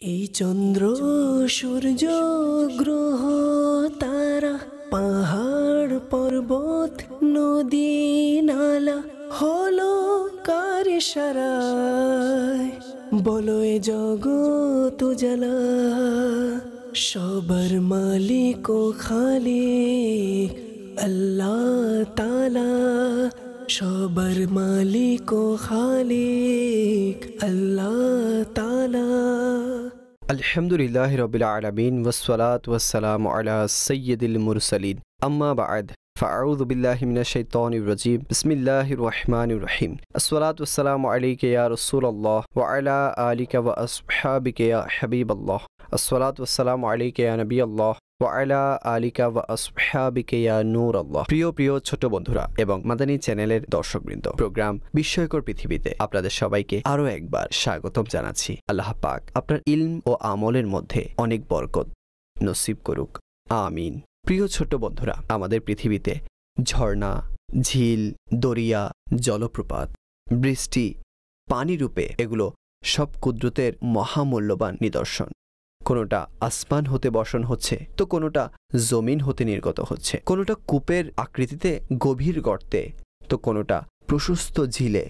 এই চন্দ্র সূর্য গ্রহ তারা পাহাড় পর্বত নদী নালা হলো কার ইশারায়, বলো এ জগৎ উজালা। সবার মালিক ও খালিক আল্লাহ তাআলা, সবার মালিক ও খালিক আল্লাহ তাআলা। আলহামদুলিল্লাহি রাব্বিল আলামিন ওয়াসসালাতু ওয়াসসালামু আলা সাইয়্যিদিল মুরসালিন, আম্মা বা'দ। ফাআউযু বিল্লাহি মিনাশ শাইতানির রাজীম। বিসমিল্লাহির রহমানির রহিম। আসসালাতু ওয়াসসালামু আলাইকা ইয়া রাসূলুল্লাহ ওয়া আলা আলিকা ওয়া আসহাবিকা ইয়া হাবিবাল্লাহ। আসসালাতু ওয়াসসালামু আলাইকা ইয়া নবিয়াল্লাহ ওয়া আলা আলিকা ওয়া আসহাবিকা ইয়া নূরাল্লাহ। প্রিয় প্রিয় ছোট বন্ধুরা এবং মাদানী চ্যানেলের দর্শকবৃন্দ, প্রোগ্রাম বিস্ময়কর পৃথিবীতে আপনাদের সবাইকে আরো একবার স্বাগতম জানাচ্ছি। আল্লাহ পাক আপনার ইলম ও আমলের মধ্যে অনেক বরকত নসিব করুক, আমিন। প্রিয় ছোট বন্ধুরা, আমাদের পৃথিবীতে ঝর্ণা, ঝিল, দরিয়া, জলপ্রপাত, বৃষ্টি, পানি রূপে এগুলো সব কুদরতের মহামূল্যবান নিদর্শন। কোনোটা আসমান হতে বর্ষণ হচ্ছে, তো কোনোটা জমিন হতে নির্গত হচ্ছে, কোনোটা কূপের আকৃতিতে গভীর গর্তে, তো কোনোটা প্রশস্ত ঝিলে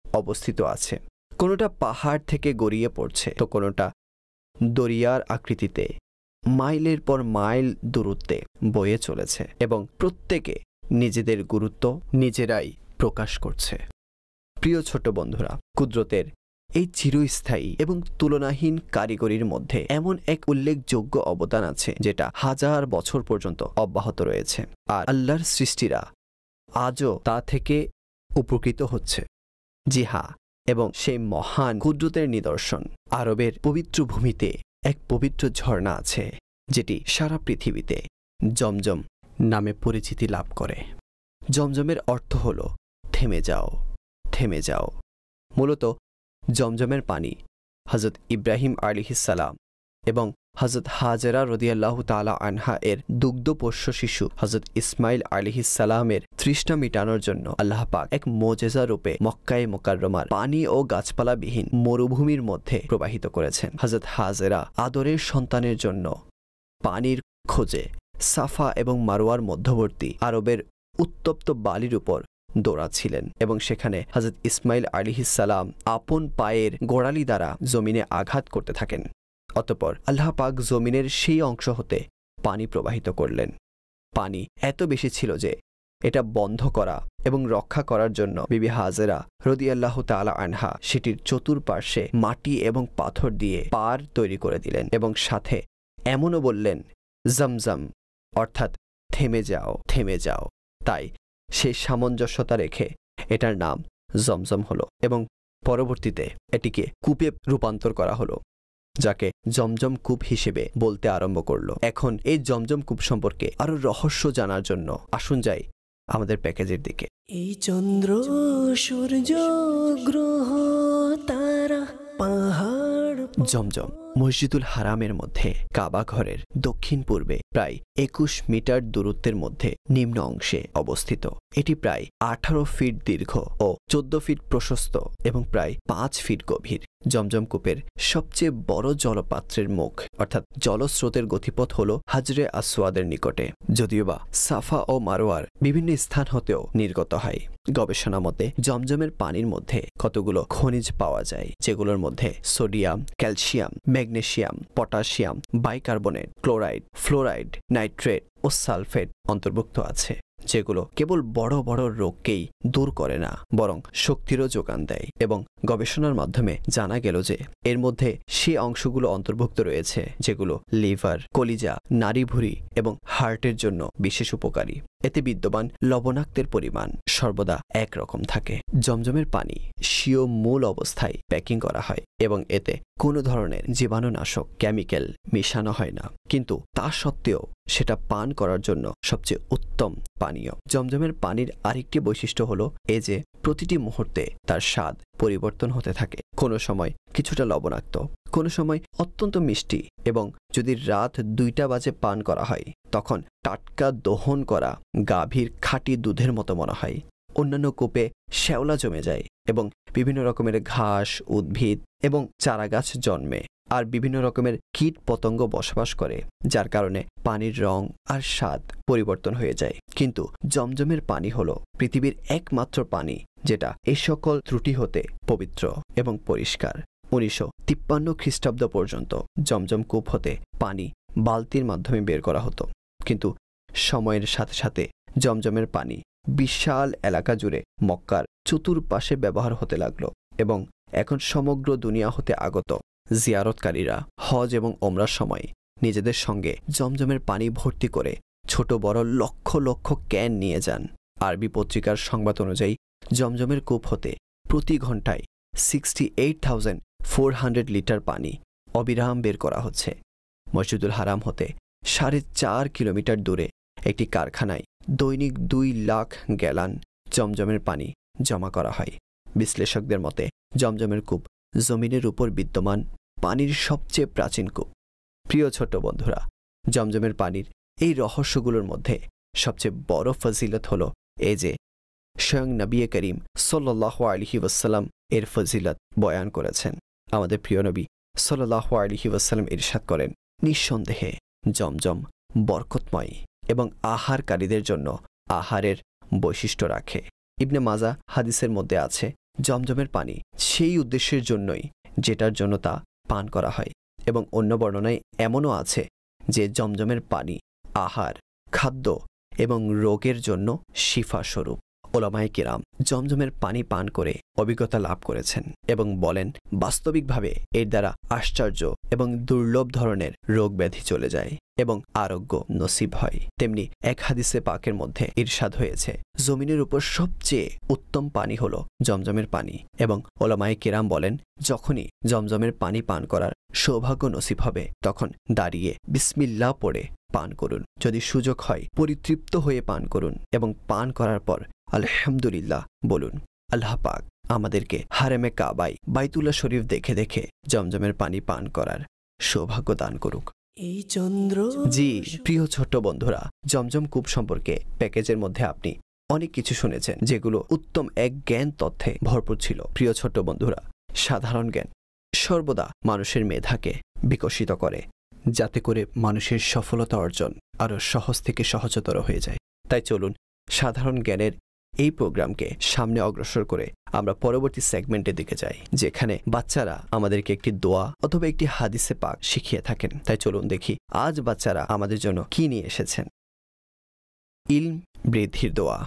অবস্থিত আছে, কোনোটা পাহাড় থেকে গড়িয়ে পড়ছে, তো কোনোটা দরিয়ার আকৃতিতে মাইলের পর মাইল দূরত্বে বয়ে চলেছে এবং প্রত্যেকে নিজেদের গুরুত্ব নিজেরাই প্রকাশ করছে। প্রিয় ছোট বন্ধুরা, কুদরতের এই চিরস্থায়ী এবং তুলনাহীন কারিগরির মধ্যে এমন এক উল্লেখযোগ্য অবদান আছে যেটা হাজার বছর পর্যন্ত অব্যাহত রয়েছে, আর আল্লাহর সৃষ্টিরা আজও তা থেকে উপকৃত হচ্ছে। জি হ্যাঁ, এবং সেই মহান কুদরতের নিদর্শন আরবের পবিত্র ভূমিতে এক পবিত্র ঝর্ণা আছে, যেটি সারা পৃথিবীতে জমজম নামে পরিচিতি লাভ করে। জমজমের অর্থ হল থেমে যাও, থেমে যাও। মূলত জমজমের পানি হযরত ইব্রাহিম আলাইহিস সালাম এবং হযরত হাজেরা রাদিয়াল্লাহু তাআলা আনহা এর দুগ্ধপোষ্য শিশু হযরত ইসমাইল আলাইহিস সালামের তৃষ্ণা মিটানোর জন্য আল্লাহ পাক এক মুজিজা রূপে মক্কায়ে মুকাররমার পানি ও গাছপালাবিহীন মরুভূমির মধ্যে প্রবাহিত করেছেন। হযরত হাজেরা আদরের সন্তানের জন্য পানির খোঁজে সাফা এবং মারওয়ার মধ্যবর্তী আরবের উত্তপ্ত বালির উপর দৌড়াচ্ছিলেন এবং সেখানে হযরত ইসমাইল আলাইহিস সালাম আপন পায়ের গোড়ালি দ্বারা জমিনে আঘাত করতে থাকেন। অতঃপর আল্লাহ পাক জমিনের সেই অংশ হতে পানি প্রবাহিত করলেন। পানি এত বেশি ছিল যে এটা বন্ধ করা এবং রক্ষা করার জন্য বিবি হাজেরা রাদিয়াল্লাহু তাআলা আনহা সেটির চতুর্পার্শ্বে মাটি এবং পাথর দিয়ে পার তৈরি করে দিলেন এবং সাথে এমনও বললেন, জমজম, অর্থাৎ থেমে যাও, থেমে যাও। তাই সেই সামঞ্জস্যতা রেখে এটার নাম জমজম হলো এবং পরবর্তীতে এটিকে কূপে রূপান্তর করা হলো, যাকে জমজম কূপ হিসেবে বলতে আরম্ভ করলো। এখন এই জমজম কূপ সম্পর্কে আরো রহস্য জানার জন্য আসুন যাই আমাদের প্যাকেজের দিকে। এই চন্দ্র সূর্য গ্রহ তারা পাহাড় জমজম মসজিদুল হারামের মধ্যে কাবা ঘরের দক্ষিণ পূর্বে প্রায় ২১ মিটার দূরত্বের মধ্যে নিম্ন অংশে অবস্থিত। এটি প্রায় ১৮ ফিট দীর্ঘ ও ১৪ ফিট প্রশস্ত এবং প্রায় ৫ ফিট গভীর। জমজম কূপের সবচেয়ে বড় জলপাত্রের মুখ অর্থাৎ জলস্রোতের গতিপথ হল হাজরে আসওয়াদের নিকটে, যদিও বা সাফা ও মারওয়ার বিভিন্ন স্থান হতেও নির্গত হয়। গবেষণা মতে জমজমের পানির মধ্যে কতগুলো খনিজ পাওয়া যায়, যেগুলোর মধ্যে sodium, calcium, magnesium, potassium, bicarbonate, chloride, fluoride, nitrate ও সালফেট অন্তর্ভুক্ত আছে, যেগুলো কেবল বড় বড় রোগকেই দূর করে না, বরং শক্তিরও যোগান দেয়। এবং গবেষণার মাধ্যমে জানা গেল যে এর মধ্যে সে অংশগুলো অন্তর্ভুক্ত রয়েছে যেগুলো লিভার, কলিজা, নাড়িভুঁড়ি এবং হার্টের জন্য বিশেষ উপকারী। এতে বিদ্যমান লবণাক্তের পরিমাণ সর্বদা একরকম থাকে। জমজমের পানি স্বীয় মূল অবস্থায় প্যাকিং করা হয় এবং এতে কোনো ধরনের জীবাণুনাশক কেমিক্যাল মিশানো হয় না, কিন্তু তা সত্ত্বেও সেটা পান করার জন্য সবচেয়ে উত্তম পানীয়। জমজমের পানির আরেকটি বৈশিষ্ট্য হলো এই যে প্রতিটি মুহূর্তে তার স্বাদ পরিবর্তন হতে থাকে। কোনো সময় কিছুটা লবণাক্ত, কোনো সময় অত্যন্ত মিষ্টি, এবং যদি রাত ২টা বাজে পান করা হয় তখন টাটকা দহন করা গাভীর খাঁটি দুধের মতো মনে হয়। অন্যান্য কূপে শ্যাওলা জমে যায় এবং বিভিন্ন রকমের ঘাস, উদ্ভিদ এবং চারাগাছ জন্মে, আর বিভিন্ন রকমের কীট পতঙ্গ বসবাস করে, যার কারণে পানির রং আর স্বাদ পরিবর্তন হয়ে যায়। কিন্তু জমজমের পানি হলো পৃথিবীর একমাত্র পানি যেটা এই সকল ত্রুটি হতে পবিত্র এবং পরিষ্কার। 1953 খ্রিস্টাব্দ পর্যন্ত জমজম কূপ হতে পানি বালতির মাধ্যমে বের করা হতো, কিন্তু সময়ের সাথে সাথে জমজমের পানি বিশাল এলাকা জুড়ে মক্কার চতুর্পাশে ব্যবহার হতে লাগলো এবং এখন সমগ্র দুনিয়া হতে আগত জিয়ারতকারীরা হজ এবং ওমরার সময় নিজেদের সঙ্গে জমজমের পানি ভর্তি করে ছোট বড় লক্ষ লক্ষ ক্যান নিয়ে যান। আরবি পত্রিকার সংবাদ অনুযায়ী জমজমের কূপ হতে প্রতি ঘন্টায় 68,400 লিটার পানি অবিরাম বের করা হচ্ছে। মসজিদুল হারাম হতে 4.5 কিলোমিটার দূরে একটি কারখানায় দৈনিক 2 লাখ গ্যালান জমজমের পানি জমা করা হয়। বিশ্লেষকদের মতে জমজমের কূপ জমিনের উপর বিদ্যমান পানির সবচেয়ে প্রাচীন কূপ। প্রিয় ছোট্ট বন্ধুরা, জমজমের পানির এই রহস্যগুলোর মধ্যে সবচেয়ে বড় ফজিলত হলো এই যে স্বয়ং নবী করিম সাল্লাল্লাহু আলাইহি ওয়াসাল্লাম এর ফজিলত বয়ান করেছেন। আমাদের প্রিয় নবী সাল্লাল্লাহু আলাইহি ওয়াসাল্লাম ইরশাদ করেন, নিঃসন্দেহে জমজম বরকতময় এবং আহারকারীদের জন্য আহারের বৈশিষ্ট্য রাখে। ইবনে মাজা হাদিসের মধ্যে আছে, জমজমের পানি সেই উদ্দেশ্যের জন্যই যেটার জন্য তা পান করা হয়, এবং অন্য বর্ণনায় এমনও আছে যে জমজমের পানি আহার, খাদ্য এবং রোগের জন্য শিফা স্বরূপ। ওলামায়ে কিরাম জমজমের পানি পান করে অভিজ্ঞতা লাভ করেছেন এবং বলেন, বাস্তবিকভাবে এর দ্বারা আশ্চর্য এবং দুর্লভ ধরনের রোগ ব্যাধি চলে যায় এবং আরোগ্য নসিব হয়। তেমনি এক হাদিসে পাকের মধ্যে ইরশাদ হয়েছে, জমিনের উপর সবচেয়ে উত্তম পানি হলো জমজমের পানি, এবং ওলামায়ে কিরাম বলেন, যখনই জমজমের পানি পান করার সৌভাগ্য নসিব হবে তখন দাঁড়িয়ে বিসমিল্লাহ পড়ে পান করুন। যদি সুযোগ হয় পরিতৃপ্ত হয়ে পান করুন এবং পান করার পর আলহামদুলিল্লাহ বলুন। আল্লাহ পাক আমাদেরকে হারেমে কাবায় বাইতুল্লাহ শরীফ দেখে দেখে জমজমের পানি পান করার সৌভাগ্য দান করুক। এই চন্দ্র। জি প্রিয় ছোট্ট বন্ধুরা, জমজম কূপ সম্পর্কে প্যাকেজের মধ্যে আপনি অনেক কিছু শুনেছেন যেগুলো উত্তম এক জ্ঞান তথ্যে ভরপুর ছিল। প্রিয় ছোট্ট বন্ধুরা, সাধারণ জ্ঞান সর্বদা মানুষের মেধাকে বিকশিত করে, যাতে করে মানুষের সফলতা অর্জন আরও সহজ থেকে সহজতর হয়ে যায়। তাই চলুন সাধারণ জ্ঞানের এই প্রোগ্রামকে সামনে অগ্রসর করে আমরা পরবর্তী সেগমেন্টের দিকে যাই, যেখানে বাচ্চারা আমাদেরকে একটি দোয়া অথবা একটি হাদিসে পাক শিখিয়ে থাকেন। তাই চলুন দেখি আজ বাচ্চারা আমাদের জন্য কি নিয়ে এসেছেন। ইলম বৃদ্ধির দোয়া।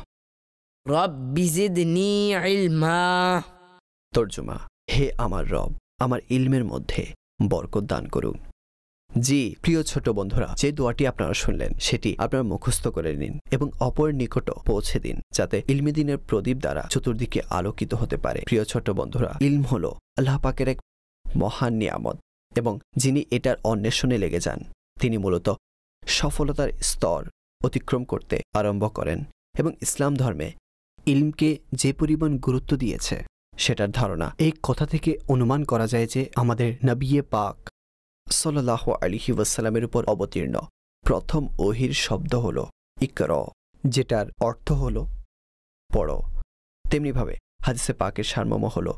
রব্বি জিদনি ইলমা। তর্জমা, হে আমার রব, আমার ইলমের মধ্যে বরকত দান করুন। জি প্রিয় ছোট বন্ধুরা, যে দোয়াটি আপনারা শুনলেন সেটি আপনারা মুখস্থ করে নিন এবং অপরের নিকট পৌঁছে দিন, যাতে ইলমে দ্বীনের প্রদীপ দ্বারা চতুর্দিকে আলোকিত হতে পারে। প্রিয় ছোট বন্ধুরা, ইলম হলো আল্লাহ পাকের এক মহান নিয়ামত, এবং যিনি এটার অন্বেষণে লেগে যান তিনি মূলত সফলতার স্তর অতিক্রম করতে আরম্ভ করেন। এবং ইসলাম ধর্মে ইলমকে যে পরিমাণ গুরুত্ব দিয়েছে সেটার ধারণা এই কথা থেকে অনুমান করা যায় যে আমাদের নবিয়ে পাক সাল্লাল্লাহু আলাইহি ওয়াসাল্লামের উপর অবতীর্ণ প্রথম ওহির শব্দ হলো ইকরা, যেটার অর্থ হলো পড়ো। তেমনিভাবে হাদিসে পাকের সারমর্ম হলো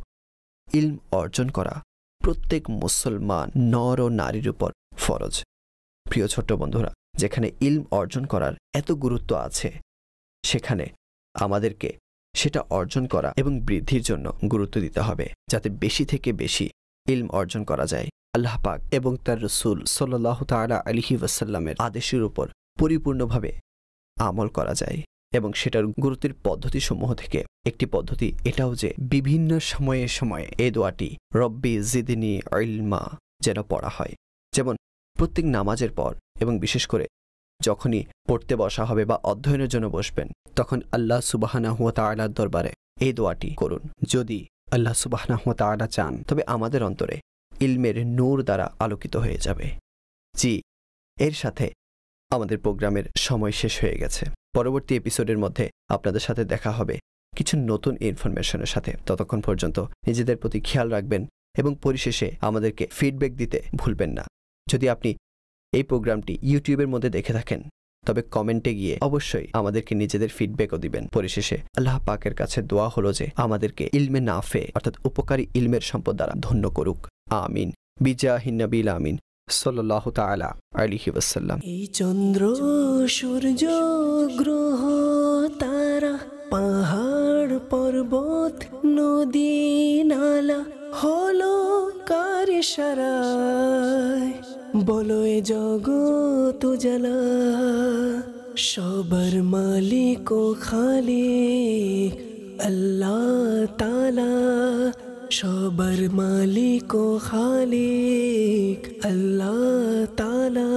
ইলম অর্জন করা প্রত্যেক মুসলমান নর ও নারীর উপর ফরজ। প্রিয় ছোট্ট বন্ধুরা, যেখানে ইলম অর্জন করার এত গুরুত্ব আছে সেখানে আমাদেরকে সেটা অর্জন করা এবং বৃদ্ধির জন্য গুরুত্ব দিতে হবে, যাতে বেশি থেকে বেশি ইলম অর্জন করা যায়। আল্লাহ পাক এবং তার রসুল সাল্লাল্লাহু তাআলা আলাইহি ওয়াসাল্লামের আদেশের উপর পরিপূর্ণভাবে আমল করা যায়। এবং সেটার গুরুত্বের পদ্ধতিসমূহ থেকে একটি পদ্ধতি এটাও যে বিভিন্ন সময়ে সময়ে এই দোয়াটি রব্বি জিদনি ইলমা যেন পড়া হয়। যেমন প্রত্যেক নামাজের পর এবং বিশেষ করে যখনই পড়তে বসা হবে বা অধ্যয়নের জন্য বসবেন তখন আল্লাহ সুবহানাহু ওয়া তাআলার দরবারে এই দোয়াটি করুন। যদি আল্লাহ সুবহানাহু ওয়া তাআলা চান তবে আমাদের অন্তরে ইলমের নূর দ্বারা আলোকিত হয়ে যাবে। জি, এর সাথে আমাদের প্রোগ্রামের সময় শেষ হয়ে গেছে। পরবর্তী এপিসোডের মধ্যে আপনাদের সাথে দেখা হবে কিছু নতুন ইনফরমেশনের সাথে। ততক্ষণ পর্যন্ত নিজেদের প্রতি খেয়াল রাখবেন এবং পরিশেষে আমাদেরকে ফিডব্যাক দিতে ভুলবেন না। যদি আপনি এই প্রোগ্রামটি ইউটিউবের মধ্যে দেখে থাকেন তবে কমেন্টে গিয়ে অবশ্যই আমাদেরকে নিজেদের ফিডব্যাকও দিবেন। পরিশেষে আল্লাহ পাকের কাছে দোয়া হলো যে আমাদেরকে ইলমে নাফে অর্থাৎ উপকারী ইলমের সম্পদ দ্বারা ধন্য করুক। আমিন বিজাহিন নবীল আমিন সাল্লাল্লাহু তাআলা আলাইহি ওয়াসাল্লাম। এই চন্দ্র সূর্য গ্রহ তারা পাহাড় পর্বত নদী নালা হলো কার ইশারায়, বলো এ জগৎ উজালা। সবার মালিক ও খালিক আল্লাহ তাআলা, সবার মালিক ও খালিক আল্লাহ তাআলা।